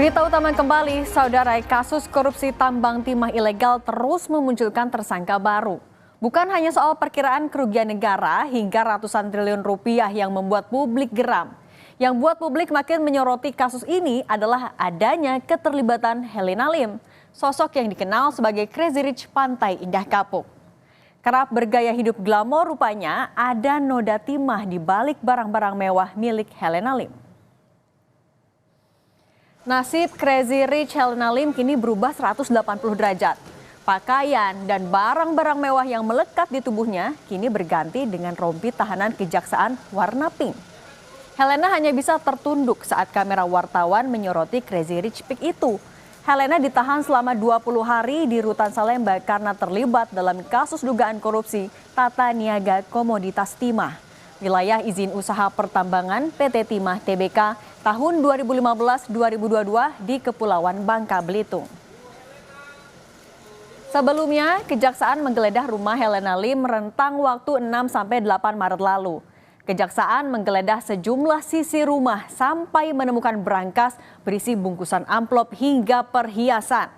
Berita utama kembali, saudara, kasus korupsi tambang timah ilegal terus memunculkan tersangka baru. Bukan hanya soal perkiraan kerugian negara hingga ratusan triliun rupiah yang membuat publik geram. Yang buat publik makin menyoroti kasus ini adalah adanya keterlibatan Helena Lim, sosok yang dikenal sebagai Crazy Rich Pantai Indah Kapuk. Kerap bergaya hidup glamor, rupanya ada noda timah di balik barang-barang mewah milik Helena Lim. Nasib Crazy Rich Helena Lim kini berubah 180 derajat. Pakaian dan barang-barang mewah yang melekat di tubuhnya kini berganti dengan rompi tahanan kejaksaan warna pink. Helena hanya bisa tertunduk saat kamera wartawan menyoroti Crazy Rich Pink itu. Helena ditahan selama 20 hari di Rutan Salemba karena terlibat dalam kasus dugaan korupsi tata niaga komoditas timah. Wilayah izin usaha pertambangan PT Timah Tbk tahun 2015-2022 di Kepulauan Bangka Belitung. Sebelumnya, Kejaksaan menggeledah rumah Helena Lim rentang waktu 6-8 Maret lalu. Kejaksaan menggeledah sejumlah sisi rumah sampai menemukan berangkas berisi bungkusan amplop hingga perhiasan.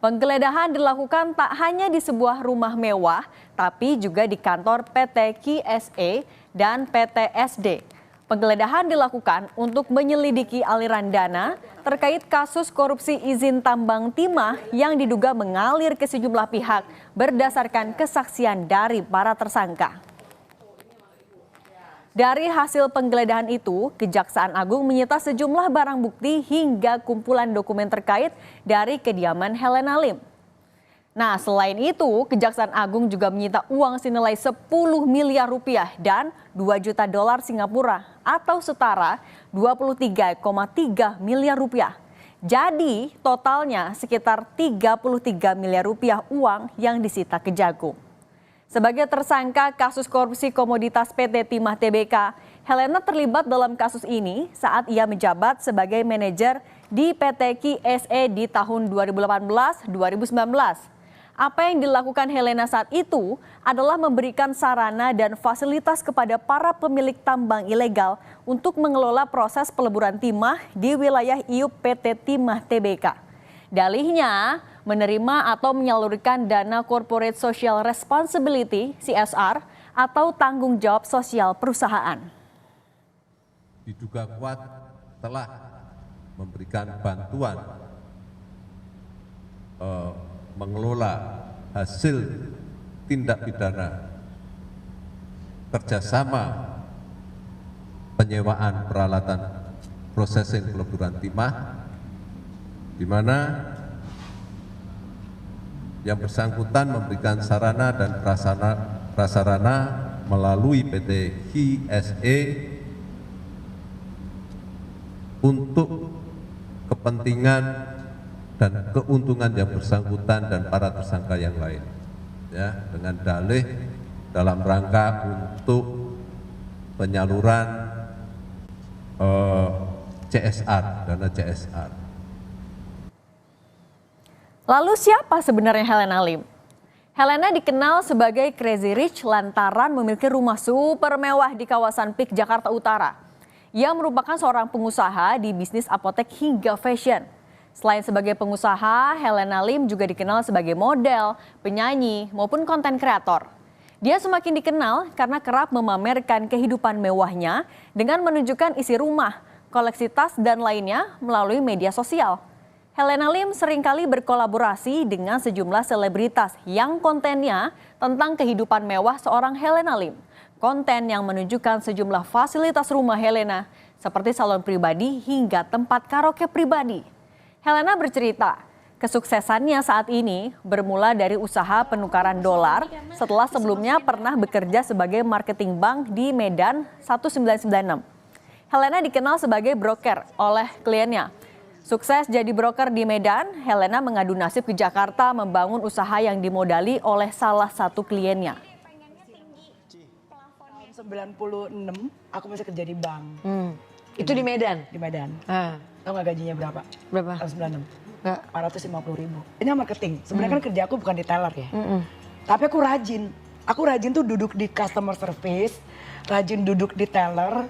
Penggeledahan dilakukan tak hanya di sebuah rumah mewah, tapi juga di kantor PT KSE dan PT SD. Penggeledahan dilakukan untuk menyelidiki aliran dana terkait kasus korupsi izin tambang timah yang diduga mengalir ke sejumlah pihak berdasarkan kesaksian dari para tersangka. Dari hasil penggeledahan itu, Kejaksaan Agung menyita sejumlah barang bukti hingga kumpulan dokumen terkait dari kediaman Helena Lim. Nah, selain itu, Kejaksaan Agung juga menyita uang senilai 10 miliar rupiah dan 2 juta dolar Singapura atau setara 23,3 miliar rupiah. Jadi, totalnya sekitar 33 miliar rupiah uang yang disita Kejagung. Sebagai tersangka kasus korupsi komoditas PT Timah Tbk, Helena terlibat dalam kasus ini saat ia menjabat sebagai manajer di PT KSE di tahun 2018-2019. Apa yang dilakukan Helena saat itu adalah memberikan sarana dan fasilitas kepada para pemilik tambang ilegal untuk mengelola proses peleburan timah di wilayah IUP PT Timah Tbk. Dalihnya, menerima atau menyalurkan dana Corporate Social Responsibility (CSR) atau tanggung jawab sosial perusahaan. Diduga kuat telah memberikan bantuan mengelola hasil tindak pidana kerjasama penyewaan peralatan processing peleburan timah, di mana yang bersangkutan memberikan sarana dan prasarana melalui PT KSE untuk kepentingan dan keuntungan yang bersangkutan dan para tersangka yang lain, ya, dengan dalih dalam rangka untuk penyaluran CSR, dana CSR. Lalu siapa sebenarnya Helena Lim? Helena dikenal sebagai Crazy Rich lantaran memiliki rumah super mewah di kawasan Pik, Jakarta Utara. Ia merupakan seorang pengusaha di bisnis apotek hingga fashion. Selain sebagai pengusaha, Helena Lim juga dikenal sebagai model, penyanyi, maupun konten kreator. Dia semakin dikenal karena kerap memamerkan kehidupan mewahnya dengan menunjukkan isi rumah, koleksi tas, dan lainnya melalui media sosial. Helena Lim seringkali berkolaborasi dengan sejumlah selebritas yang kontennya tentang kehidupan mewah seorang Helena Lim. Konten yang menunjukkan sejumlah fasilitas rumah Helena seperti salon pribadi hingga tempat karaoke pribadi. Helena bercerita, kesuksesannya saat ini bermula dari usaha penukaran dolar setelah sebelumnya pernah bekerja sebagai marketing bank di Medan 1996. Helena dikenal sebagai broker oleh kliennya. Sukses jadi broker di Medan, Helena mengadu nasib ke Jakarta membangun usaha yang dimodali oleh salah satu kliennya. 96 aku masih kerja di bank. Itu di Medan? Di Medan. Tahu nggak gajinya berapa? Berapa? Tahun 96. Nggak. 450.000. Ini marketing. Sebenarnya kan kerja aku bukan di teller ya. Tapi aku rajin. Aku rajin tuh duduk di customer service, rajin duduk di teller,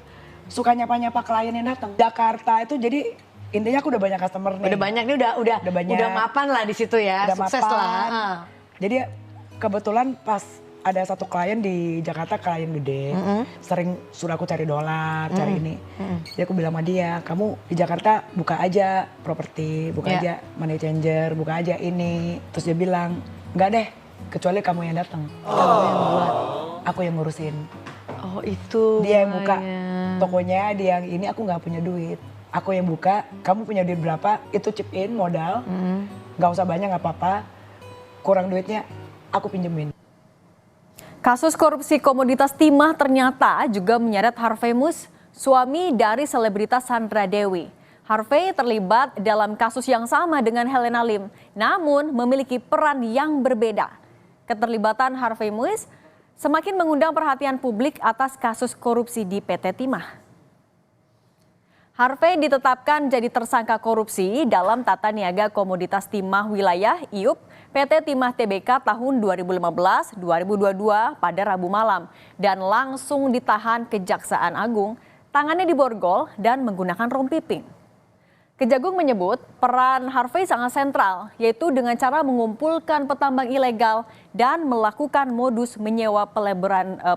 suka nyapa-nyapa klien yang datang. Jakarta itu jadi Intinya aku udah banyak customer nih. Udah banyak nih, Udah banyak. udah mapan lah di situ ya, Udah sukses mapan. lah. Jadi kebetulan pas ada satu klien di Jakarta, klien gede, sering suruh aku cari dolar, cari ini. Jadi aku bilang sama dia, kamu di Jakarta buka aja properti, buka aja money changer, buka aja ini. Terus dia bilang, enggak deh, kecuali kamu yang datang. Kamu yang buat, aku yang ngurusin. Oh itu. Dia yang buka tokonya, dia yang ini, aku nggak punya duit. Aku yang buka, kamu punya duit berapa, itu chip in modal, nggak usah banyak nggak apa-apa, kurang duitnya aku pinjemin. Kasus korupsi komoditas timah ternyata juga menyeret Harvey Muiz, suami dari selebritas Sandra Dewi. Harvey terlibat dalam kasus yang sama dengan Helena Lim, namun memiliki peran yang berbeda. Keterlibatan Harvey Muiz semakin mengundang perhatian publik atas kasus korupsi di PT Timah. Harvey ditetapkan jadi tersangka korupsi dalam tata niaga komoditas timah wilayah IUP PT Timah Tbk tahun 2015-2022 pada Rabu malam dan langsung ditahan Kejaksaan Agung, tangannya diborgol dan menggunakan rompi pink. Kejagung menyebut peran Harvey sangat sentral, yaitu dengan cara mengumpulkan petambang ilegal dan melakukan modus menyewa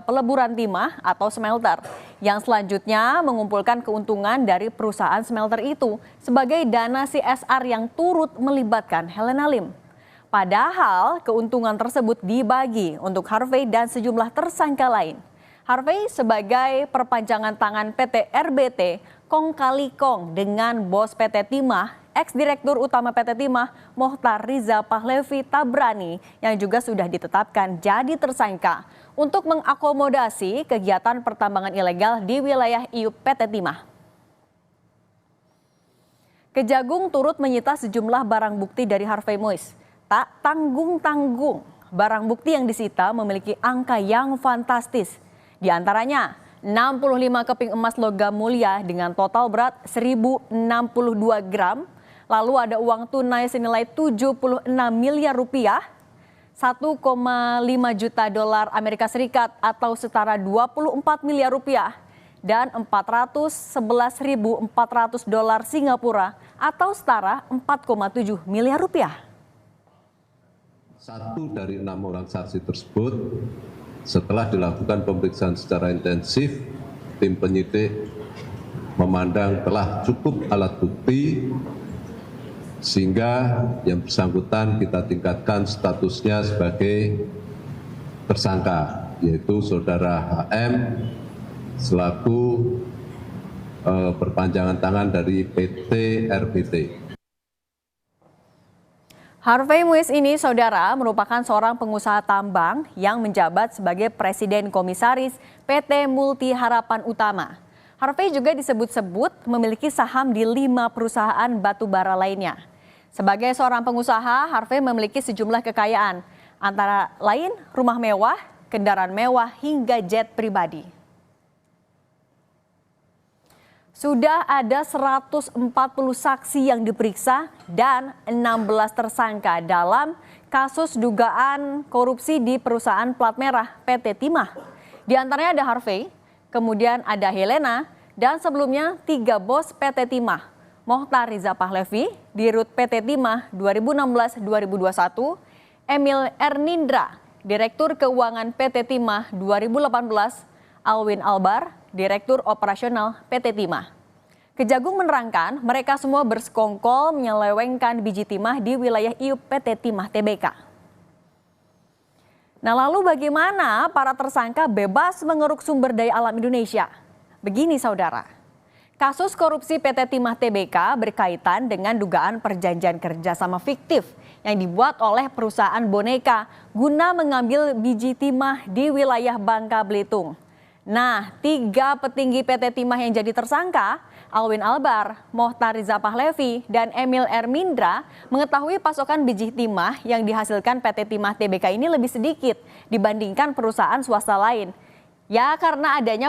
peleburan timah atau smelter, yang selanjutnya mengumpulkan keuntungan dari perusahaan smelter itu sebagai dana CSR yang turut melibatkan Helena Lim. Padahal keuntungan tersebut dibagi untuk Harvey dan sejumlah tersangka lain. Harvey sebagai perpanjangan tangan PT RBT kong kali kong dengan bos PT Timah, ex-direktur utama PT Timah, Mohtar Riza Pahlevi Tabrani yang juga sudah ditetapkan jadi tersangka untuk mengakomodasi kegiatan pertambangan ilegal di wilayah IUP PT Timah. Kejagung turut menyita sejumlah barang bukti dari Harvey Muiz. Tak tanggung-tanggung, barang bukti yang disita memiliki angka yang fantastis. Di antaranya 65 keping emas logam mulia dengan total berat 1062 gram. Lalu ada uang tunai senilai 76 miliar rupiah, 1,5 juta dolar Amerika Serikat atau setara 24 miliar rupiah, dan 411.400 dolar Singapura atau setara 4,7 miliar rupiah. 1 dari 6 orang saksi tersebut setelah dilakukan pemeriksaan secara intensif, tim penyidik memandang telah cukup alat bukti sehingga yang bersangkutan kita tingkatkan statusnya sebagai tersangka, yaitu saudara HM selaku perpanjangan tangan dari PT RBT. Harvey Muiz ini, saudara, merupakan seorang pengusaha tambang yang menjabat sebagai Presiden Komisaris PT Multi Harapan Utama. Harvey juga disebut-sebut memiliki saham di 5 perusahaan batubara lainnya. Sebagai seorang pengusaha, Harvey memiliki sejumlah kekayaan, antara lain rumah mewah, kendaraan mewah, hingga jet pribadi. Sudah ada 140 saksi yang diperiksa dan 16 tersangka dalam kasus dugaan korupsi di perusahaan plat merah PT Timah. Di antaranya ada Harvey, kemudian ada Helena, dan sebelumnya 3 bos PT Timah. Mohtar Riza Pahlevi, Dirut PT Timah 2016-2021, Emil Ernindra, Direktur Keuangan PT Timah 2018, Alwin Albar, Direktur Operasional PT Timah. Kejagung menerangkan mereka semua bersekongkol menyelewengkan biji timah di wilayah IUP PT Timah Tbk. Nah, lalu bagaimana para tersangka bebas mengeruk sumber daya alam Indonesia? Begini saudara, kasus korupsi PT Timah Tbk berkaitan dengan dugaan perjanjian kerjasama fiktif yang dibuat oleh perusahaan boneka guna mengambil biji timah di wilayah Bangka Belitung. Nah, 3 petinggi PT Timah yang jadi tersangka, Alwin Albar, Mohtar Riza Pahlevi, dan Emil Ermindra mengetahui pasokan biji timah yang dihasilkan PT Timah Tbk ini lebih sedikit dibandingkan perusahaan swasta lain. Ya, karena adanya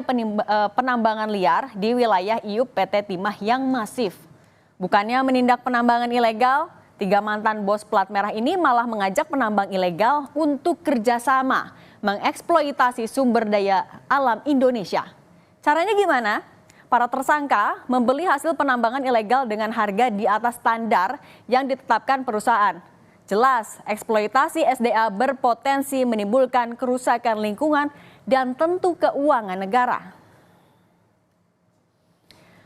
penambangan liar di wilayah IUP PT Timah yang masif. Bukannya menindak penambangan ilegal, 3 mantan bos plat merah ini malah mengajak penambang ilegal untuk kerjasama mengeksploitasi sumber daya alam Indonesia. Caranya gimana? Para tersangka membeli hasil penambangan ilegal dengan harga di atas standar yang ditetapkan perusahaan. Jelas, eksploitasi SDA berpotensi menimbulkan kerusakan lingkungan dan tentu keuangan negara.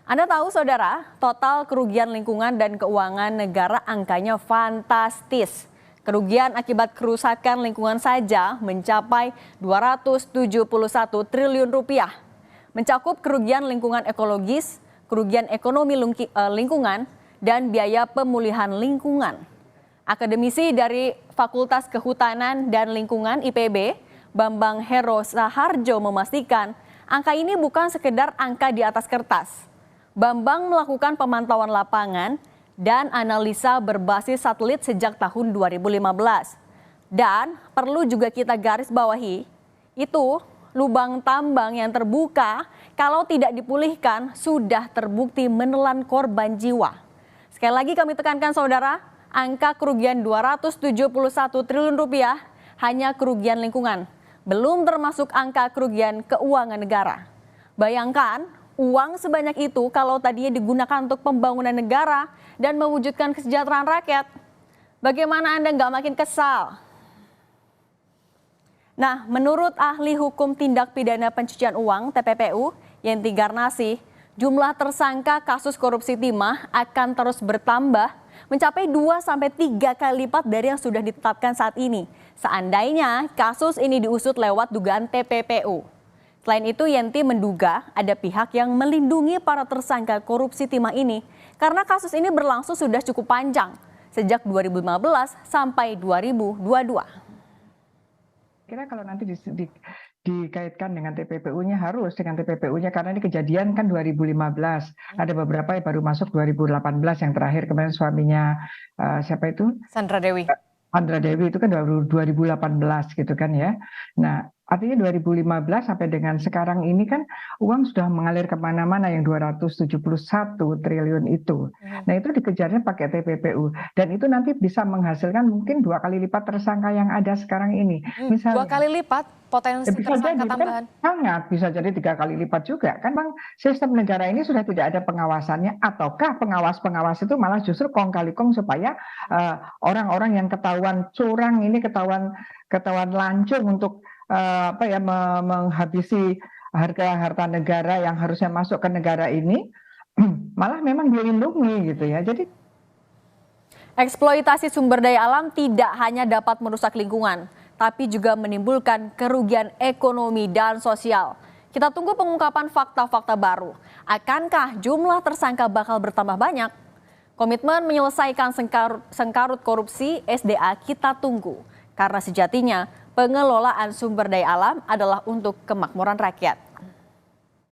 Anda tahu saudara, total kerugian lingkungan dan keuangan negara angkanya fantastis. Kerugian akibat kerusakan lingkungan saja mencapai 271 triliun rupiah. Mencakup kerugian lingkungan ekologis, kerugian ekonomi lingkungan, dan biaya pemulihan lingkungan. Akademisi dari Fakultas Kehutanan dan Lingkungan IPB, Bambang Hero Saharjo memastikan angka ini bukan sekedar angka di atas kertas. Bambang melakukan pemantauan lapangan dan analisa berbasis satelit sejak tahun 2015. Dan perlu juga kita garis bawahi, itu lubang tambang yang terbuka kalau tidak dipulihkan sudah terbukti menelan korban jiwa. Sekali lagi kami tekankan saudara, angka kerugian 271 triliun rupiah hanya kerugian lingkungan, belum termasuk angka kerugian keuangan negara. Bayangkan uang sebanyak itu kalau tadinya digunakan untuk pembangunan negara dan mewujudkan kesejahteraan rakyat. Bagaimana Anda nggak makin kesal? Nah, menurut ahli hukum tindak pidana pencucian uang TPPU, Yenti Garnasi, jumlah tersangka kasus korupsi timah akan terus bertambah mencapai 2-3 kali lipat dari yang sudah ditetapkan saat ini. Seandainya kasus ini diusut lewat dugaan TPPU. Selain itu, Yenti menduga ada pihak yang melindungi para tersangka korupsi timah ini karena kasus ini berlangsung sudah cukup panjang, sejak 2015 sampai 2022. Kira kalau nanti dikaitkan dengan TPPU-nya harus dengan TPPU-nya karena ini kejadian kan 2015. Ada beberapa yang baru masuk 2018 yang terakhir kemarin suaminya siapa itu? Sandra Dewi. Sandra Dewi itu kan 2018 gitu kan ya. Nah, artinya 2015 sampai dengan sekarang ini kan uang sudah mengalir kemana-mana yang 271 triliun itu. Nah itu dikejarnya pakai TPPU. Dan itu nanti bisa menghasilkan mungkin 2 kali lipat tersangka yang ada sekarang ini. Misalnya, 2 kali lipat potensi tersangka tambahan. Kan sangat bisa jadi 3 kali lipat juga. Kan bang, sistem negara ini sudah tidak ada pengawasannya. Ataukah pengawas-pengawas itu malah justru kong kali kong supaya orang-orang yang ketahuan curang ini ketahuan lancung untuk menghabisi harta negara yang harusnya masuk ke negara ini malah memang dilindungi gitu ya. Jadi eksploitasi sumber daya alam tidak hanya dapat merusak lingkungan, tapi juga menimbulkan kerugian ekonomi dan sosial. Kita tunggu pengungkapan fakta-fakta baru. Akankah jumlah tersangka bakal bertambah banyak? Komitmen menyelesaikan sengkarut korupsi SDA kita tunggu. Karena sejatinya pengelolaan sumber daya alam adalah untuk kemakmuran rakyat.